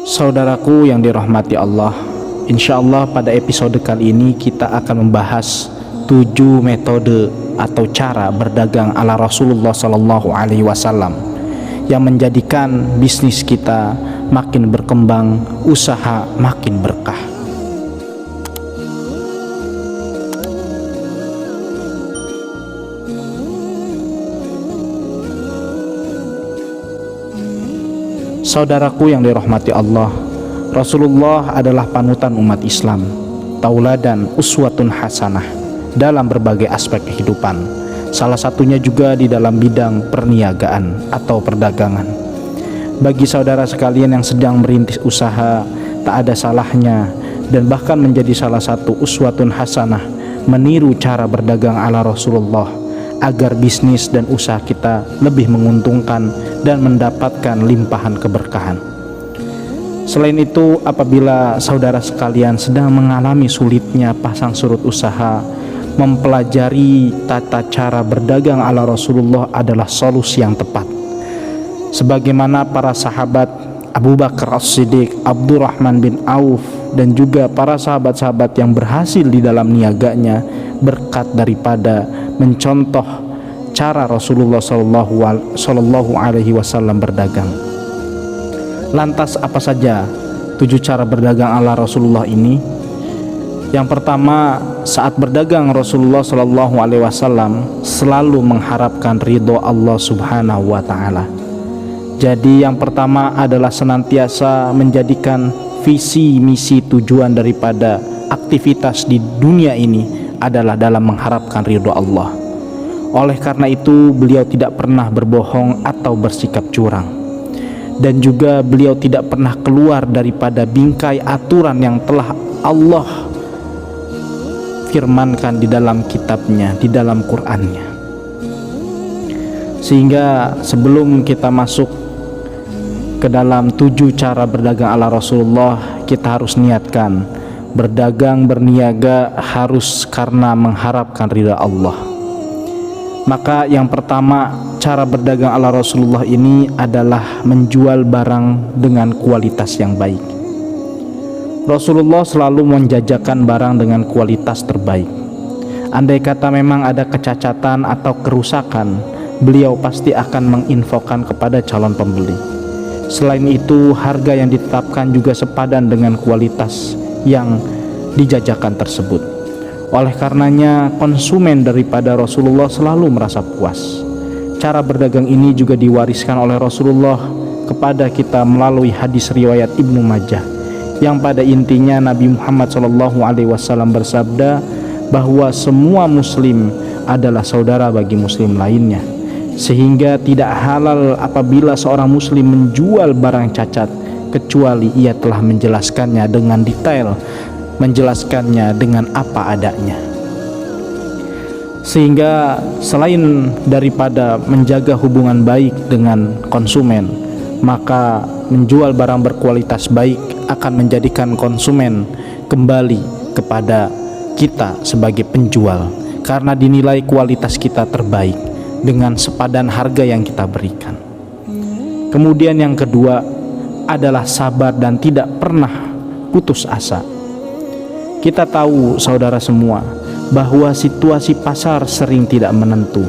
Saudaraku yang dirahmati Allah, insya Allah pada episode kali ini kita akan membahas 7 metode atau cara berdagang ala Rasulullah Sallallahu Alaihi Wasallam yang menjadikan bisnis kita makin berkembang, usaha makin berkah. Saudaraku yang dirahmati Allah, Rasulullah adalah panutan umat Islam, tauladan uswatun hasanah dalam berbagai aspek kehidupan. Salah satunya juga di dalam bidang perniagaan atau perdagangan. Bagi saudara sekalian yang sedang merintis usaha, tak ada salahnya dan bahkan menjadi salah satu uswatun hasanah meniru cara berdagang ala Rasulullah agar bisnis dan usaha kita lebih menguntungkan dan mendapatkan limpahan keberkahan. Selain itu, apabila saudara sekalian sedang mengalami sulitnya pasang surut usaha, mempelajari tata cara berdagang ala Rasulullah adalah solusi yang tepat. Sebagaimana para sahabat Abu Bakar As-Siddiq, Abdurrahman bin Auf, dan juga para sahabat-sahabat yang berhasil di dalam niaganya berkat daripada mencontoh cara Rasulullah Sallallahu Alaihi Wasallam berdagang. Lantas apa saja 7 cara berdagang ala Rasulullah ini? Yang pertama, saat berdagang Rasulullah Sallallahu Alaihi Wasallam selalu mengharapkan ridho Allah Subhanahu Wa Taala. Jadi yang pertama adalah senantiasa menjadikan visi, misi, tujuan daripada aktivitas di dunia ini adalah dalam mengharapkan ridho Allah. Oleh karena itu beliau tidak pernah berbohong atau bersikap curang, dan juga beliau tidak pernah keluar daripada bingkai aturan yang telah Allah firmankan di dalam kitabnya, di dalam Qur'annya. Sehingga sebelum kita masuk ke dalam 7 cara berdagang ala Rasulullah, kita harus niatkan berdagang, berniaga harus karena mengharapkan ridha Allah. Maka yang pertama, cara berdagang ala Rasulullah ini adalah menjual barang dengan kualitas yang baik. Rasulullah selalu menjajakan barang dengan kualitas terbaik. Andai kata memang ada kecacatan atau kerusakan, beliau pasti akan menginfokan kepada calon pembeli. Selain itu, harga yang ditetapkan juga sepadan dengan kualitas yang dijajakan tersebut. Oleh karenanya, konsumen daripada Rasulullah selalu merasa puas. Cara berdagang ini juga diwariskan oleh Rasulullah kepada kita melalui hadis riwayat Ibnu Majah, yang pada intinya Nabi Muhammad SAW bersabda bahwa semua muslim adalah saudara bagi muslim lainnya, sehingga tidak halal apabila seorang muslim menjual barang cacat kecuali ia telah menjelaskannya dengan detail, menjelaskannya dengan apa adanya. Sehingga selain daripada menjaga hubungan baik dengan konsumen, maka menjual barang berkualitas baik akan menjadikan konsumen kembali kepada kita sebagai penjual, karena dinilai kualitas kita terbaik dengan sepadan harga yang kita berikan. Kemudian yang kedua adalah sabar dan tidak pernah putus asa. Kita tahu saudara semua bahwa situasi pasar sering tidak menentu,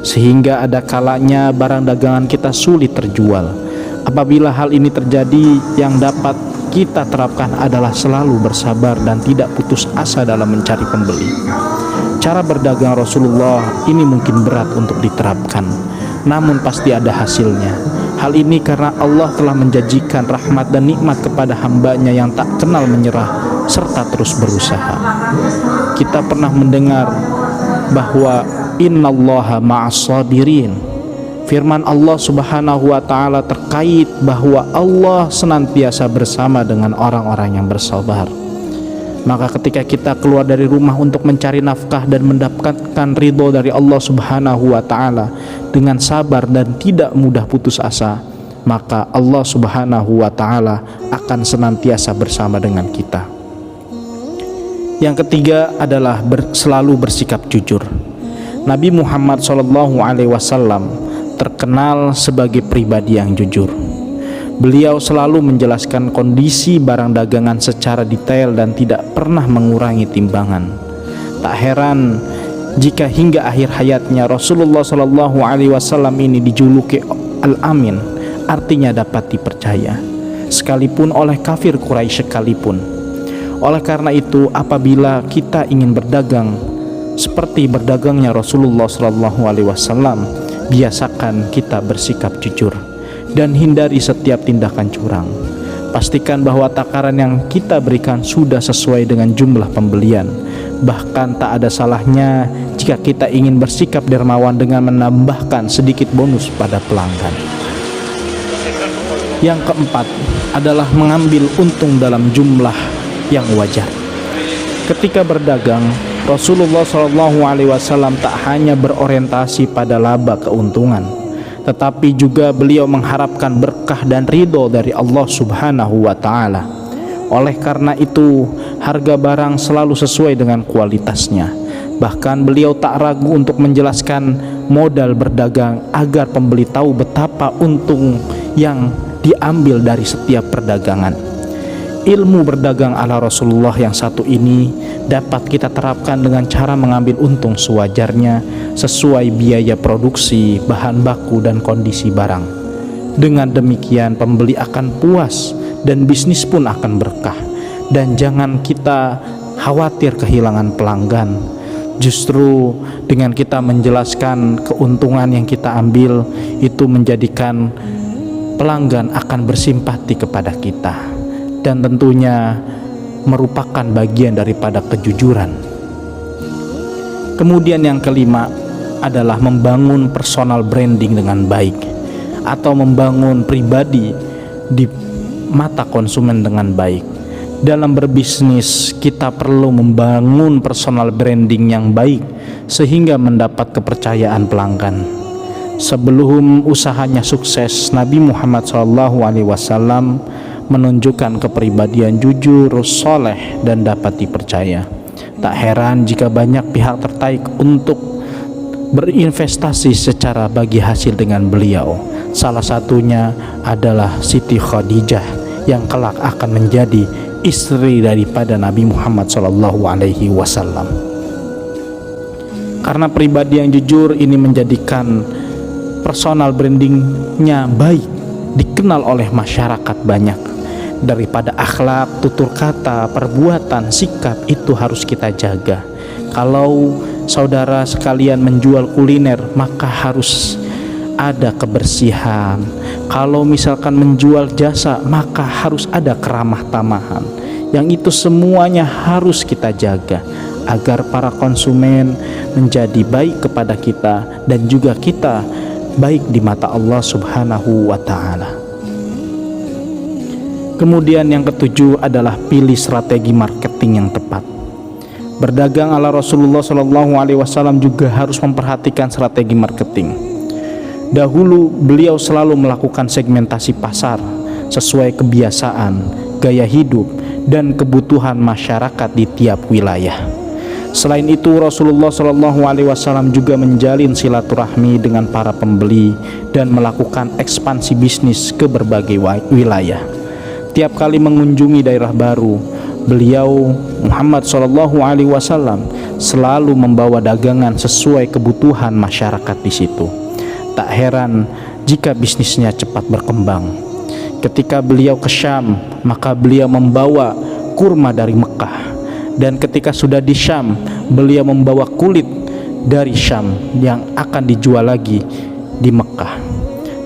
sehingga ada kalanya barang dagangan kita sulit terjual. Apabila hal ini terjadi, yang dapat kita terapkan adalah selalu bersabar dan tidak putus asa dalam mencari pembeli. Cara berdagang Rasulullah ini mungkin berat untuk diterapkan, namun pasti ada hasilnya. Hal ini karena Allah telah menjanjikan rahmat dan nikmat kepada hambanya yang tak kenal menyerah serta terus berusaha. Kita pernah mendengar bahwa innallaha ma'as-sabirin. Firman Allah Subhanahu wa Ta'ala terkait bahwa Allah senantiasa bersama dengan orang-orang yang bersabar. Maka ketika kita keluar dari rumah untuk mencari nafkah dan mendapatkan ridho dari Allah Subhanahu wa Ta'ala dengan sabar dan tidak mudah putus asa, maka Allah Subhanahu wa Ta'ala akan senantiasa bersama dengan kita. Yang ketiga adalah selalu bersikap jujur. Nabi Muhammad SAW terkenal sebagai pribadi yang jujur. Beliau selalu menjelaskan kondisi barang dagangan secara detail dan tidak pernah mengurangi timbangan. Tak heran jika hingga akhir hayatnya Rasulullah SAW ini dijuluki Al-Amin, artinya dapat dipercaya, sekalipun oleh kafir Quraisy sekalipun. Oleh karena itu, apabila kita ingin berdagang seperti berdagangnya Rasulullah SAW, biasakan kita bersikap jujur dan hindari setiap tindakan curang. Pastikan bahwa takaran yang kita berikan sudah sesuai dengan jumlah pembelian. Bahkan tak ada salahnya jika kita ingin bersikap dermawan dengan menambahkan sedikit bonus pada pelanggan. Yang keempat adalah mengambil untung dalam jumlah yang wajar. Ketika berdagang, Rasulullah SAW tak hanya berorientasi pada laba keuntungan, tetapi juga beliau mengharapkan berkah dan ridho dari Allah Subhanahu wa Ta'ala. Oleh karena itu, harga barang selalu sesuai dengan kualitasnya. Bahkan beliau tak ragu untuk menjelaskan modal berdagang agar pembeli tahu betapa untung yang diambil dari setiap perdagangan. Ilmu berdagang ala Rasulullah yang satu ini dapat kita terapkan dengan cara mengambil untung sewajarnya sesuai biaya produksi, bahan baku, dan kondisi barang. Dengan demikian pembeli akan puas dan bisnis pun akan berkah. Dan jangan kita khawatir kehilangan pelanggan. Justru dengan kita menjelaskan keuntungan yang kita ambil, itu menjadikan pelanggan akan bersimpati kepada kita, dan tentunya merupakan bagian daripada kejujuran. Kemudian yang kelima adalah membangun personal branding dengan baik, atau membangun pribadi di mata konsumen dengan baik. Dalam berbisnis, kita perlu membangun personal branding yang baik sehingga mendapat kepercayaan pelanggan. Sebelum usahanya sukses, Nabi Muhammad SAW menunjukkan kepribadian jujur, soleh, dan dapat dipercaya. Tak heran jika banyak pihak tertarik untuk berinvestasi secara bagi hasil dengan beliau. Salah satunya adalah Siti Khadijah yang kelak akan menjadi istri daripada Nabi Muhammad SAW. Karena pribadi yang jujur ini menjadikan personal brandingnya baik, dikenal oleh masyarakat banyak. Daripada akhlak, tutur kata, perbuatan, sikap, itu harus kita jaga. Kalau saudara sekalian menjual kuliner, maka harus ada kebersihan. Kalau misalkan menjual jasa, maka harus ada keramah tamahan. Yang itu semuanya harus kita jaga agar para konsumen menjadi baik kepada kita dan juga kita baik di mata Allah Subhanahu wa Ta'ala. Kemudian yang ketujuh adalah pilih strategi marketing yang tepat. Berdagang ala Rasulullah SAW juga harus memperhatikan strategi marketing. Dahulu beliau selalu melakukan segmentasi pasar sesuai kebiasaan, gaya hidup, dan kebutuhan masyarakat di tiap wilayah. Selain itu, Rasulullah SAW juga menjalin silaturahmi dengan para pembeli dan melakukan ekspansi bisnis ke berbagai wilayah. Tiap kali mengunjungi daerah baru, beliau Muhammad SAW selalu membawa dagangan sesuai kebutuhan masyarakat di situ. Tak heran jika bisnisnya cepat berkembang. Ketika beliau ke Syam, maka beliau membawa kurma dari Mekah, dan ketika sudah di Syam, beliau membawa kulit dari Syam yang akan dijual lagi di Mekah.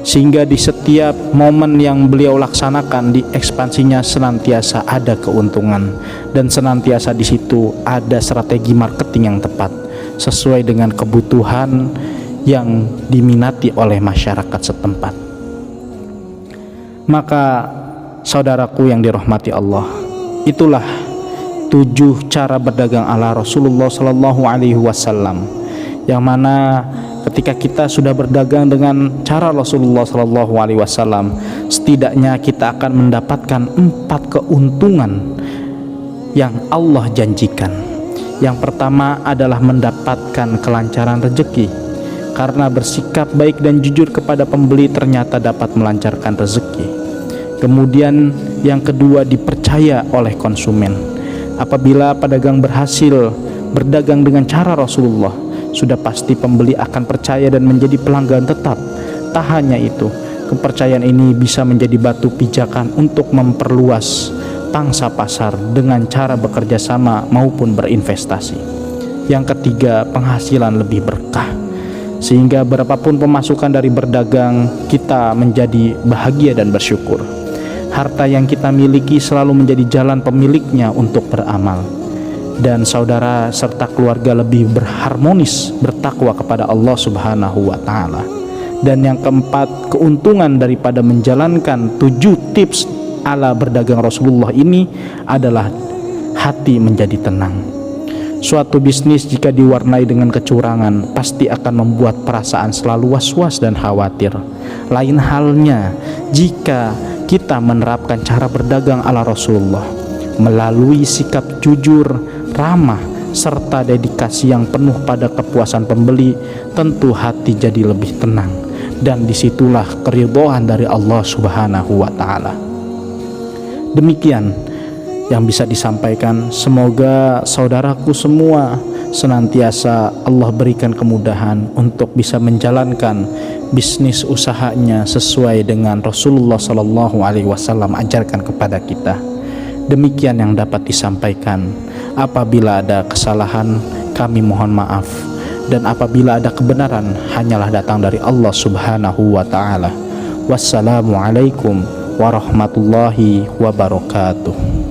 Sehingga di setiap momen yang beliau laksanakan di ekspansinya senantiasa ada keuntungan, dan senantiasa di situ ada strategi marketing yang tepat sesuai dengan kebutuhan yang diminati oleh masyarakat setempat. Maka saudaraku yang dirahmati Allah, itulah 7 cara berdagang ala Rasulullah SAW, yang mana ketika kita sudah berdagang dengan cara Rasulullah SAW, setidaknya kita akan mendapatkan 4 keuntungan yang Allah janjikan. Yang pertama adalah mendapatkan kelancaran rezeki, karena bersikap baik dan jujur kepada pembeli ternyata dapat melancarkan rezeki. Kemudian yang kedua, dipercaya oleh konsumen. Apabila pedagang berhasil berdagang dengan cara Rasulullah, sudah pasti pembeli akan percaya dan menjadi pelanggan tetap. Tak hanya itu, kepercayaan ini bisa menjadi batu pijakan untuk memperluas pangsa pasar dengan cara bekerja sama maupun berinvestasi. Yang ketiga, penghasilan lebih berkah, sehingga berapapun pemasukan dari berdagang, kita menjadi bahagia dan bersyukur. Harta yang kita miliki selalu menjadi jalan pemiliknya untuk beramal, dan saudara serta keluarga lebih berharmonis, bertakwa kepada Allah Subhanahu wa Ta'ala. Dan yang keempat, keuntungan daripada menjalankan 7 tips ala berdagang Rasulullah ini adalah hati menjadi tenang. Suatu bisnis jika diwarnai dengan kecurangan pasti akan membuat perasaan selalu was-was dan khawatir. Lain halnya jika kita menerapkan cara berdagang ala Rasulullah melalui sikap jujur, ramah, serta dedikasi yang penuh pada kepuasan pembeli, tentu hati jadi lebih tenang, dan disitulah keridhaan dari Allah Subhanahu wa Ta'ala. Demikian yang bisa disampaikan. Semoga saudaraku semua senantiasa Allah berikan kemudahan untuk bisa menjalankan bisnis usahanya sesuai dengan Rasulullah SAW ajarkan kepada kita. Demikian yang dapat disampaikan. Apabila ada kesalahan, kami mohon maaf, dan apabila ada kebenaran, hanyalah datang dari Allah Subhanahu wa Ta'ala. Wassalamualaikum warahmatullahi wabarakatuh.